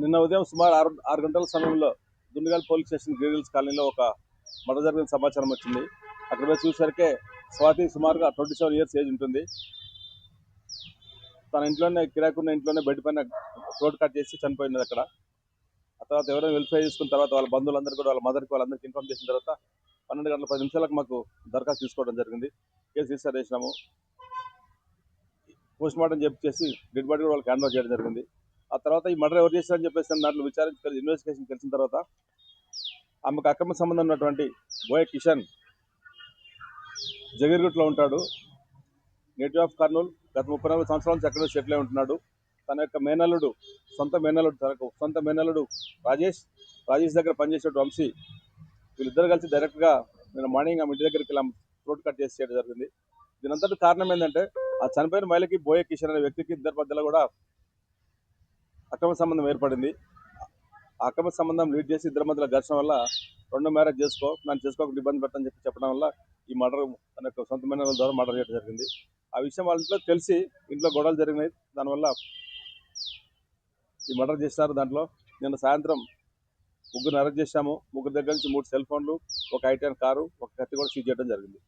నిన్న ఉదయం సుమారు 6 గంటల సమయంలో దుండిగల్ పోలీస్ స్టేషన్ గ్రీగిల్స్ కాలనీలో ఒక మర్డర్ జరిగిన సమాచారం వచ్చింది. అక్కడ పోయి చూసరికే స్వాతి సుమారుగా 27 ఇయర్స్ ఏజ్ ఉంటుంది. తన ఇంట్లోనే కిరాకున్న ఇంట్లోనే బెడ్ పైన రోడ్ కట్ చేసి చనిపోయినది అక్కడ. ఆ తర్వాత ఎవరైనా వెరిఫై చేసుకున్న తర్వాత వాళ్ళ బంధువులందరూ కూడా వాళ్ళ మదర్కి వాళ్ళందరికీ ఇన్ఫార్మ్ చేసిన తర్వాత 12 గంటల 10 నిమిషాలకు మాకు దరఖాస్తు తీసుకోవడం జరిగింది. కేసు రిజిస్టర్ చేసినాము. పోస్ట్ మార్టం చేసి డెడ్ బాడీ కూడా వాళ్ళకి హ్యాండ్ ఓవర్ చేయడం జరిగింది. ఆ తర్వాత ఈ మర్డర్ ఎవరు చేశారని చెప్పేసి దాంట్లో విచారించి ఇన్వెస్టిగేషన్ తెలిసిన తర్వాత ఆమెకు అక్రమ సంబంధం ఉన్నటువంటి బోయ కిషన్ జగీర్గుట్లో ఉంటాడు. Native of Kurnool. గత 34 సంవత్సరాల నుంచి అక్కడే సెటిల్ అయి ఉంటున్నాడు. తన యొక్క మేనల్లుడు సొంత మేనల్లుడు రాజేష్ దగ్గర పనిచేసే వంశీ వీళ్ళిద్దరు కలిసి డైరెక్ట్గా నేను మార్నింగ్ ఆమె ఇంటి దగ్గరికి వెళ్ళి రోడ్ కట్ చేసి చేయడం జరిగింది. దీనంతటి కారణం ఏంటంటే ఆ చనిపోయిన మహిళకి బోయ కిషన్ అనే వ్యక్తికి ఇద్దరి మధ్యలో కూడా అక్రమ సంబంధం ఏర్పడింది. ఆ అక్రమ సంబంధం లీడ్ చేసి ఇద్దరి మధ్యలో ఘర్షణ వల్ల రెండో మ్యారేజ్ నన్ను చేసుకోకుండా ఇబ్బంది పెట్టని చెప్పడం వల్ల ఈ మర్డర్ తన యొక్క సొంత మేనల ద్వారా మర్డర్ చేయడం జరిగింది. ఆ విషయం వాళ్ళ ఇంట్లో తెలిసి ఇంట్లో గొడవలు జరిగినాయి. దానివల్ల ఈ మర్డర్ చేశారు. దాంట్లో నిన్న సాయంత్రం ముగ్గురు అరెస్ట్ చేశాము. ముగ్గురు దగ్గర నుంచి 3 సెల్ ఫోన్లు, ఒక ఐటెన్ కారు, ఒక కత్తి కూడా సీజ్ చేయడం జరిగింది.